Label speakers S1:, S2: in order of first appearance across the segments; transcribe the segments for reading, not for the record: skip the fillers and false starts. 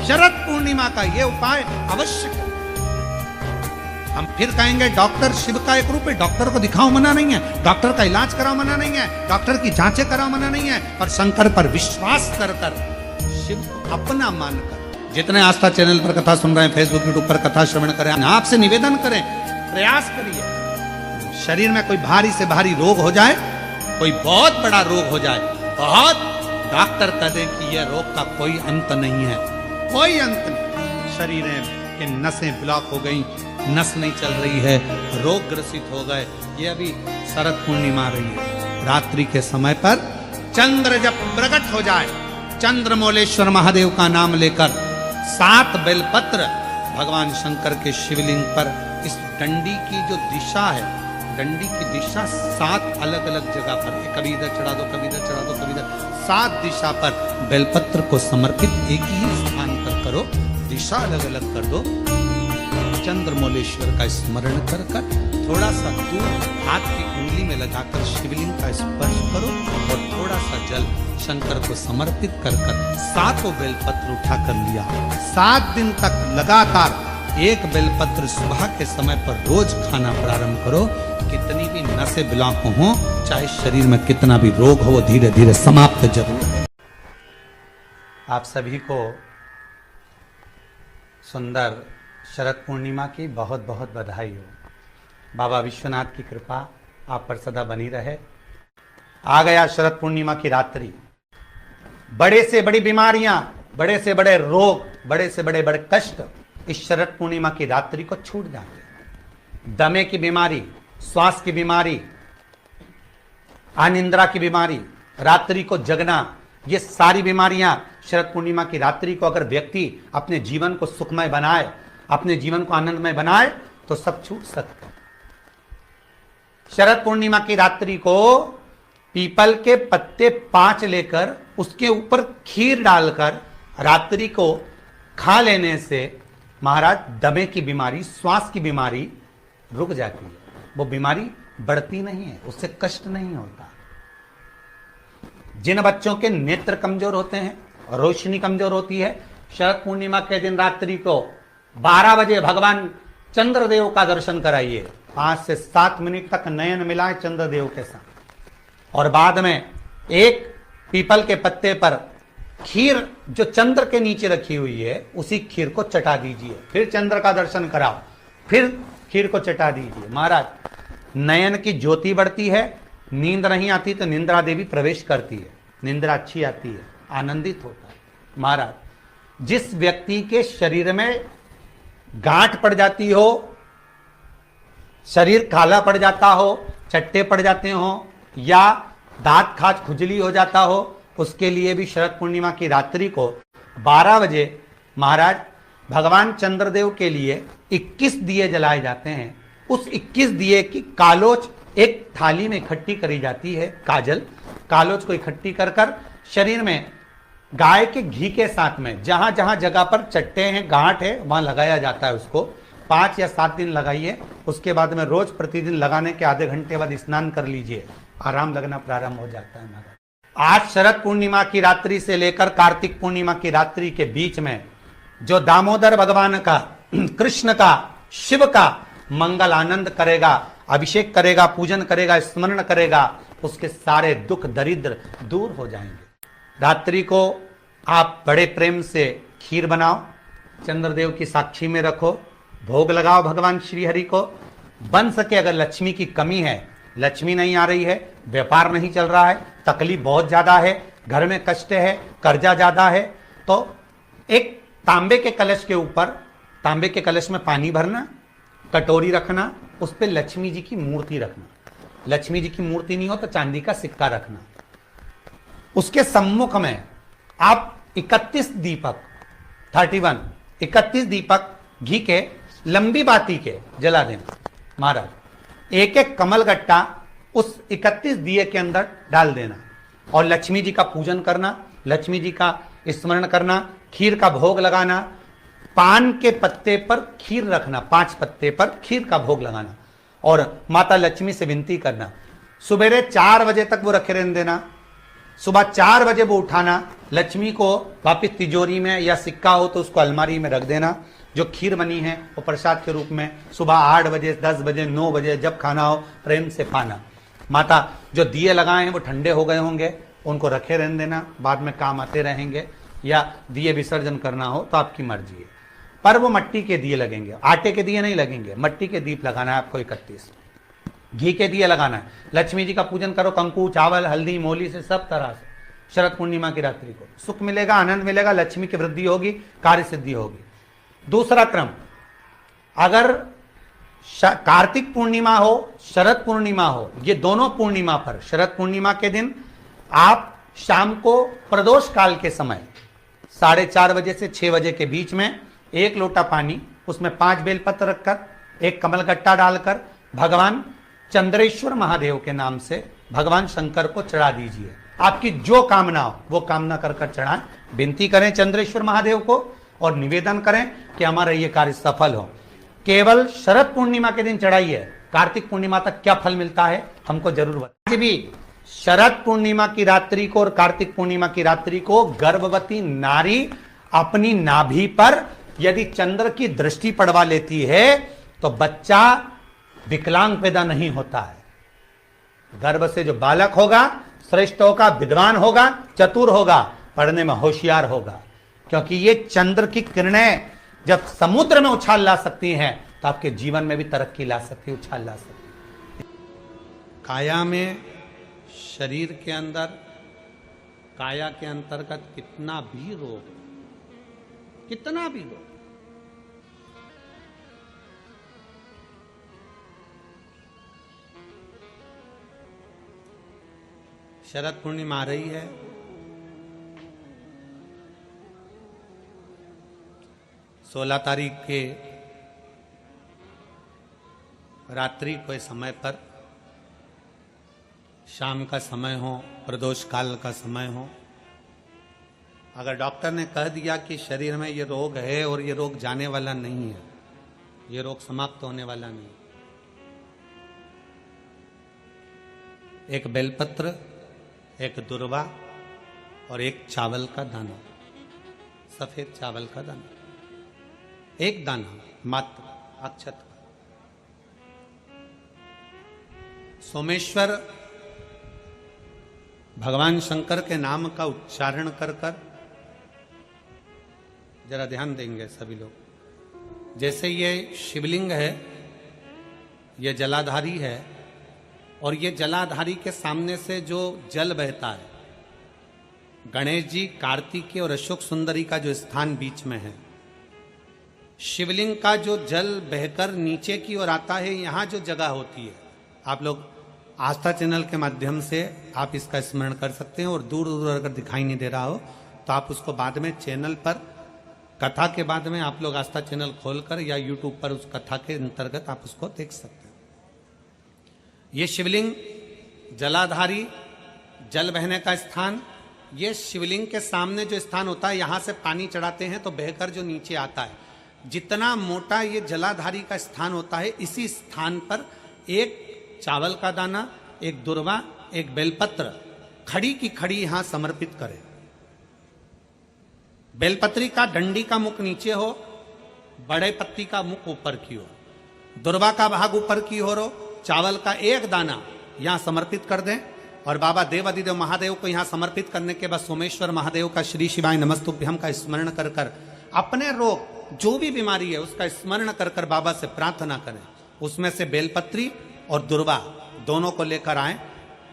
S1: शरद पूर्णिमा का ये उपाय अवश्य करें। हम फिर कहेंगे डॉक्टर शिव का एक रूप है, डॉक्टर को दिखाओ मना नहीं है, डॉक्टर का इलाज कराओ मना नहीं है, डॉक्टर की जांचें कराओ मना नहीं है, पर शंकर पर विश्वास कर कर शिव को अपना मानकर जितने आस्था चैनल पर कथा सुन रहे हैं, फेसबुक यूट्यूब पर कथा श्रवण करें, आपसे निवेदन करें, प्रयास करिए। शरीर में कोई भारी से भारी रोग हो जाए, कोई बहुत बड़ा रोग हो जाए, बहुत डॉक्टर कह दे कि यह रोग का कोई अंत नहीं है, कोई अंत नहीं। शरीर के नसें ब्लॉक हो गई, नस नहीं चल रही है, रोग ग्रसित हो गए। ये अभी शरद पूर्णिमा रही है, रात्रि के समय पर चंद्र जब प्रकट हो जाए, चंद्रमौलेश्वर महादेव का नाम लेकर 7 बेलपत्र भगवान शंकर के शिवलिंग पर, इस डंडी की जो दिशा है, डंडी की दिशा 7 अलग अलग जगह पर, कभी इधर चढ़ा दो, कभी इधर चढ़ा दो, कभी इधर, 7 दिशा पर बेलपत्र को समर्पित एक ही स्थान पर करो, दिशा अलग अलग कर दो। चंद्रमौलेश्वर का स्मरण कर कर थोड़ा सा दूर हाथ की उंगली में लगाकर शिवलिंग का स्पर्श करो और थोड़ा सा जल शंकर को समर्पित कर कर 7 बेलपत्र उठा कर लिया। 7 दिन तक लगातार एक बेलपत्र सुबह के समय पर रोज खाना प्रारंभ करो। कितनी भी नसें ब्लॉक हो, चाहे शरीर में कितना भी रोग हो, धीरे धीरे समाप्त जरूर है। आप सभी को सुंदर शरद पूर्णिमा की बहुत बहुत बधाई हो। बाबा विश्वनाथ की कृपा आप पर सदा बनी रहे। आ गया शरद पूर्णिमा की रात्रि। बड़े से बड़ी बीमारियां, बड़े से बड़े रोग, बड़े से बड़े बड़े कष्ट इस शरद पूर्णिमा की रात्रि को छूट जाते हैं। दमे की बीमारी, श्वास की बीमारी, अनिद्रा की बीमारी, रात्रि को जगना, ये सारी बीमारियां शरद पूर्णिमा की रात्रि को अगर व्यक्ति अपने जीवन को सुखमय बनाए, अपने जीवन को आनंदमय बनाए, तो सब छूट सकते हैं। शरद पूर्णिमा की रात्रि को पीपल के पत्ते 5 लेकर उसके ऊपर खीर डालकर रात्रि को खा लेने से महाराज दमे की बीमारी, श्वास की बीमारी रुक जाती है। वो बीमारी बढ़ती नहीं है, उससे कष्ट नहीं होता। जिन बच्चों के नेत्र कमजोर होते हैं, रोशनी कमजोर होती है, शरद पूर्णिमा के दिन रात्रि को 12 बजे भगवान चंद्रदेव का दर्शन कराइए। 5 से 7 मिनट तक नयन मिलाए चंद्रदेव के साथ, और बाद में एक पीपल के पत्ते पर खीर जो चंद्र के नीचे रखी हुई है, उसी खीर को चटा दीजिए। फिर चंद्र का दर्शन कराओ, फिर खीर को चटा दीजिए। महाराज नयन की ज्योति बढ़ती है, नींद नहीं आती तो निंद्रा देवी प्रवेश करती है, निंद्रा अच्छी आती है, आनंदित होता है। महाराज जिस व्यक्ति के शरीर में गांठ पड़ जाती हो, शरीर काला पड़ जाता हो, चट्टे पड़ जाते हो, या दांत खाज खुजली हो जाता हो, उसके लिए भी शरद पूर्णिमा की रात्रि को 12 बजे महाराज भगवान चंद्रदेव के लिए 21 दिए जलाए जाते हैं। उस 21 दिए की कालोच एक थाली में इकट्ठी करी जाती है, काजल कालोच को इकट्ठी कर कर शरीर में गाय के घी के साथ में जहां जहां जगह पर चट्टे हैं, गांठ है, वहां लगाया जाता है। उसको 5 या 7 दिन लगाइए। उसके बाद में रोज प्रतिदिन लगाने के आधे घंटे बाद स्नान कर लीजिए, आराम लगना प्रारंभ हो जाता है। महाराज आज शरद पूर्णिमा की रात्रि से लेकर कार्तिक पूर्णिमा की रात्रि के बीच में जो दामोदर भगवान का, कृष्ण का, शिव का मंगल आनंद करेगा, अभिषेक करेगा, पूजन करेगा, स्मरण करेगा, उसके सारे दुख दरिद्र दूर हो जाएंगे। रात्रि को आप बड़े प्रेम से खीर बनाओ, चंद्रदेव की साक्षी में रखो, भोग लगाओ भगवान श्री हरि को। बन सके अगर लक्ष्मी की कमी है, लक्ष्मी नहीं आ रही है, व्यापार नहीं चल रहा है, तकलीफ बहुत ज्यादा है, घर में कष्ट है, कर्जा ज्यादा है, तो एक तांबे के कलश के ऊपर, तांबे के कलश में पानी भरना, कटोरी रखना, उस पर लक्ष्मी जी की मूर्ति रखना। लक्ष्मी जी की मूर्ति नहीं हो तो चांदी का सिक्का रखना। उसके सम्मुख में आप 31 दीपक 31 दीपक घी के लंबी बाती के जला देना। महाराज एक एक कमल गट्टा उस 31 दिए के अंदर डाल देना और लक्ष्मी जी का पूजन करना, लक्ष्मी जी का स्मरण करना, खीर का भोग लगाना, पान के पत्ते पर खीर रखना, 5 पत्ते पर खीर का भोग लगाना और माता लक्ष्मी से विनती करना। सुबेरे 4 बजे तक वो रखे रहने देना, सुबह 4 बजे वो उठाना, लक्ष्मी को वापिस तिजोरी में, या सिक्का हो तो उसको अलमारी में रख देना। जो खीर बनी है वो प्रसाद के रूप में सुबह 8 बजे, 10 बजे, 9 बजे जब खाना हो प्रेम से पाना। माता जो दिए लगाए हैं वो ठंडे हो गए होंगे, उनको रखे रहने देना, बाद में काम आते रहेंगे, या दिए विसर्जन करना हो तो आपकी मर्जी है। पर वो मट्टी के दिए लगेंगे, आटे के दिए नहीं लगेंगे, मट्टी के दीप लगाना है आपको 31। घी के दिए लगाना है। लक्ष्मी जी का पूजन करो कंकु, चावल, हल्दी, मोली से, सब तरह से। शरद पूर्णिमा की रात्रि को सुख मिलेगा, आनंद मिलेगा, लक्ष्मी की वृद्धि होगी, कार्य सिद्धि होगी। दूसरा क्रम, अगर कार्तिक पूर्णिमा हो, शरद पूर्णिमा हो, ये दोनों पूर्णिमा पर, शरद पूर्णिमा के दिन आप शाम को प्रदोष काल के समय 4:30 बजे से 6 बजे के बीच में 1 लोटा पानी, उसमें 5 बेलपत्र रखकर, 1 कमलगट्टा डालकर भगवान चंद्रेश्वर महादेव के नाम से भगवान शंकर को चढ़ा दीजिए। आपकी जो कामना हो वो कामना कर चढ़ाएं, विनती करें चंद्रेश्वर महादेव को और निवेदन करें कि हमारा ये कार्य सफल हो। केवल शरद पूर्णिमा के दिन चढ़ाइए, कार्तिक पूर्णिमा तक क्या फल मिलता है हमको जरूर बताइए। भी शरद पूर्णिमा की रात्रि को और कार्तिक पूर्णिमा की रात्रि को गर्भवती नारी अपनी नाभि पर यदि चंद्र की दृष्टि पड़वा लेती है तो बच्चा विकलांग पैदा नहीं होता है। गर्भ से जो बालक होगा श्रेष्ठ होगा, विद्वान होगा, चतुर होगा, पढ़ने में होशियार होगा, क्योंकि ये चंद्र की किरणें जब समुद्र में उछाल ला सकती हैं तो आपके जीवन में भी तरक्की ला सकती है, उछाल ला सकती है। काया में, शरीर के अंदर, काया के अंतर्गत कितना भी रोग, कितना भी रोग, शरद पूर्णिमा आ रही है, 16 तारीख के रात्रि को समय पर, शाम का समय हो, प्रदोष काल का समय हो, अगर डॉक्टर ने कह दिया कि शरीर में ये रोग है और ये रोग जाने वाला नहीं है, ये रोग समाप्त होने वाला नहीं, एक बेलपत्र, एक दुर्वा और एक चावल का दाना, सफेद चावल का दाना, एक दाना मात्र अक्षत का, सोमेश्वर भगवान शंकर के नाम का उच्चारण कर कर, जरा ध्यान देंगे सभी लोग। जैसे ये शिवलिंग है, ये जलाधारी है, और ये जलाधारी के सामने से जो जल बहता है, गणेश जी, कार्तिकेय और अशोक सुंदरी का जो स्थान बीच में है, शिवलिंग का जो जल बहकर नीचे की ओर आता है, यहां जो जगह होती है, आप लोग आस्था चैनल के माध्यम से आप इसका स्मरण कर सकते हैं, और दूर दूर अगर दिखाई नहीं दे रहा हो तो आप उसको बाद में चैनल पर, कथा के बाद में आप लोग आस्था चैनल खोलकर या यूट्यूब पर उस कथा के अंतर्गत आप उसको देख सकते हैं। ये शिवलिंग, जलाधारी, जल बहने का स्थान, ये शिवलिंग के सामने जो स्थान होता है, यहां से पानी चढ़ाते हैं तो बहकर जो नीचे आता है, जितना मोटा ये जलाधारी का स्थान होता है, इसी स्थान पर एक चावल का दाना, एक दुर्वा, एक बेलपत्र खड़ी की खड़ी यहां समर्पित करें। बेलपत्री का डंडी का मुख नीचे हो, बड़े पत्ती का मुख ऊपर की ओर, दुर्वा का भाग ऊपर की ओर हो, चावल का एक दाना यहां समर्पित कर दें, और बाबा देवादिदेव महादेव को यहां समर्पित करने के बाद सोमेश्वर महादेव का श्री शिवाय नमस्तुभ्यम का स्मरण कर कर अपने रोग, जो भी बीमारी है उसका स्मरण कर कर बाबा से प्रार्थना करें। उसमें से बेलपत्री और दुर्वा दोनों को लेकर आए,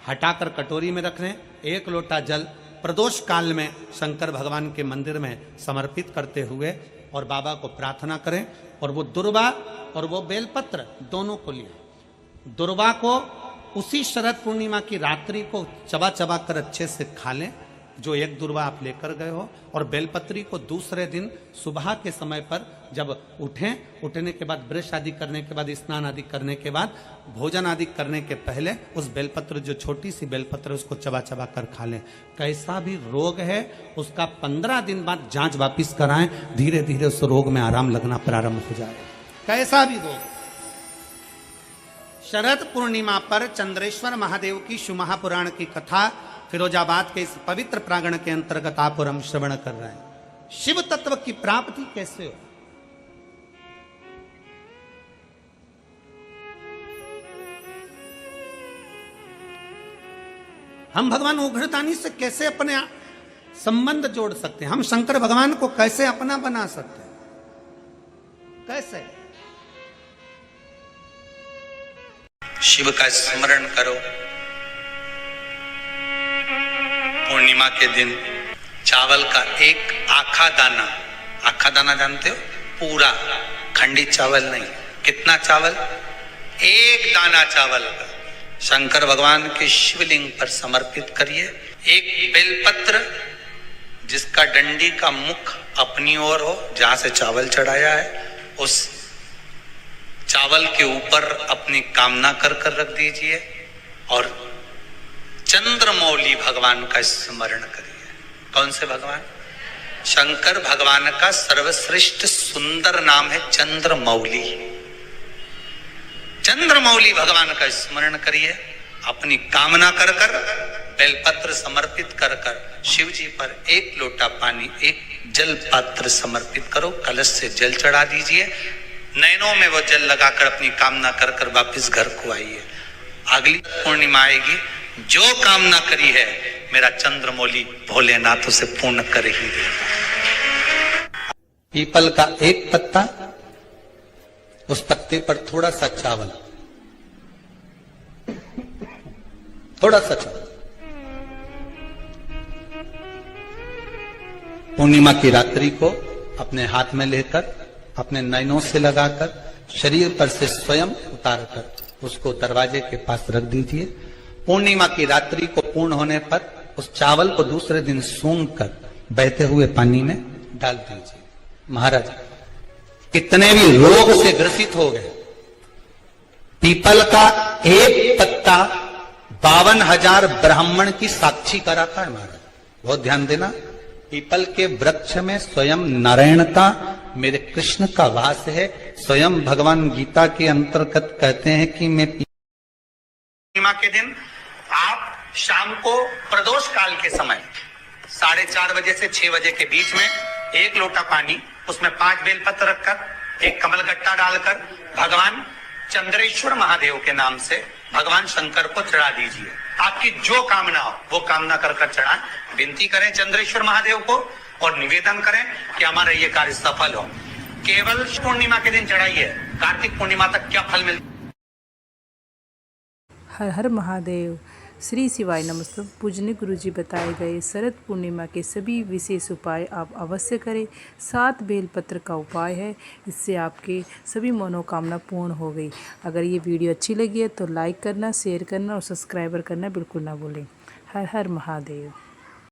S1: हटाकर कटोरी में रख लें, 1 लोटा जल प्रदोष काल में शंकर भगवान के मंदिर में समर्पित करते हुए और बाबा को प्रार्थना करें, और वो दुर्वा और वो बेलपत्र दोनों को लिया। दुर्वा को उसी शरद पूर्णिमा की रात्रि को चबा चबा कर अच्छे से खा लें, जो एक दुर्वा आप लेकर गए हो, और बेलपत्री को दूसरे दिन सुबह के समय पर जब उठें, उठने के बाद ब्रश आदि करने के बाद, स्नान आदि करने के बाद, भोजन आदि करने के पहले उस बेलपत्र, जो छोटी सी बेलपत्र, उसको चबा चबा कर खा लें। कैसा भी रोग है उसका 15 दिन बाद जांच वापिस कराएं, धीरे धीरे उस रोग में आराम लगना प्रारंभ हो जाए। कैसा भी रोग। शरद पूर्णिमा पर चंद्रेश्वर महादेव की शिव महापुराण की कथा फिरोजाबाद के इस पवित्र प्रांगण के अंतर्गत आप और हम श्रवण कर रहे हैं। शिव तत्व की प्राप्ति कैसे हो? हम भगवान उग्रतानी से कैसे अपने संबंध जोड़ सकते हैं? हम शंकर भगवान को कैसे अपना बना सकते हैं? कैसे?
S2: शिव का स्मरण करो। पूर्णिमा के दिन चावल का एक आखा दाना जानते हो? पूरा खंडित चावल नहीं। कितना चावल? एक दाना चावल का शंकर भगवान के शिवलिंग पर समर्पित करिए। एक बेलपत्र जिसका डंडी का मुख अपनी ओर हो, जहां से चावल चढ़ाया है, उस चावल के ऊपर अपनी कामना कर रख दीजिए और चंद्रमौली भगवान का स्मरण करिए। कौन से भगवान? शंकर भगवान का सर्वश्रेष्ठ सुंदर नाम है चंद्रमौली। चंद्रमौली भगवान का स्मरण करिए। अपनी कामना कर बेलपत्र समर्पित कर शिव जी पर एक लोटा पानी, एक जल पात्र समर्पित करो। कलश से जल चढ़ा दीजिए। नैनों में वो जल लगाकर अपनी कामना कर वापिस घर को आइए। अगली पूर्णिमा आएगी, जो कामना करी है मेरा चंद्रमौली भोलेनाथ उसे पूर्ण कर ही देगा।
S1: पीपल का एक पत्ता, उस पत्ते पर थोड़ा सा चावल, थोड़ा सा चावल। पूर्णिमा की रात्रि को अपने हाथ में लेकर, अपने नयनों से लगाकर, शरीर पर से स्वयं उतारकर उसको दरवाजे के पास रख दीजिए। पूर्णिमा की रात्रि को पूर्ण होने पर उस चावल को दूसरे दिन सूंघ कर बहते हुए पानी में डाल दीजिए। महाराज, कितने भी रोग से ग्रसित हो गए, पीपल का एक पत्ता 52,000 ब्राह्मण की साक्षी कराता है। महाराज बहुत ध्यान देना। पीपल के वृक्ष में स्वयं नारायण का, मेरे कृष्ण का वास है। स्वयं भगवान गीता के अंतर्गत कहते हैं कि मैं
S2: पूर्णिमा के दिन आप शाम को प्रदोष काल के समय 4:30 बजे से 6 बजे के बीच में एक लोटा पानी, उसमें 5 बेलपत्र रखकर, एक कमलगट्टा डालकर भगवान चंद्रेश्वर महादेव के नाम से भगवान शंकर को चढ़ा दीजिए। आपकी जो कामना हो वो कामना कर चढ़ाएं। विनती करें चंद्रेश्वर महादेव को और निवेदन करें कि हमारा ये कार्य सफल हो। केवल पूर्णिमा के दिन चढ़ाइए, कार्तिक पूर्णिमा तक क्या फल मिलता?
S3: हर हर महादेव। श्री शिवाय नमस्ते। पूजनीय गुरुजी बताए गए शरद पूर्णिमा के सभी विशेष उपाय आप अवश्य करें। 7 बेलपत्र का उपाय है, इससे आपके सभी मनोकामना पूर्ण हो गई। अगर ये वीडियो अच्छी लगी है तो लाइक करना, शेयर करना और सब्सक्राइबर करना बिल्कुल ना भूलें। हर हर महादेव।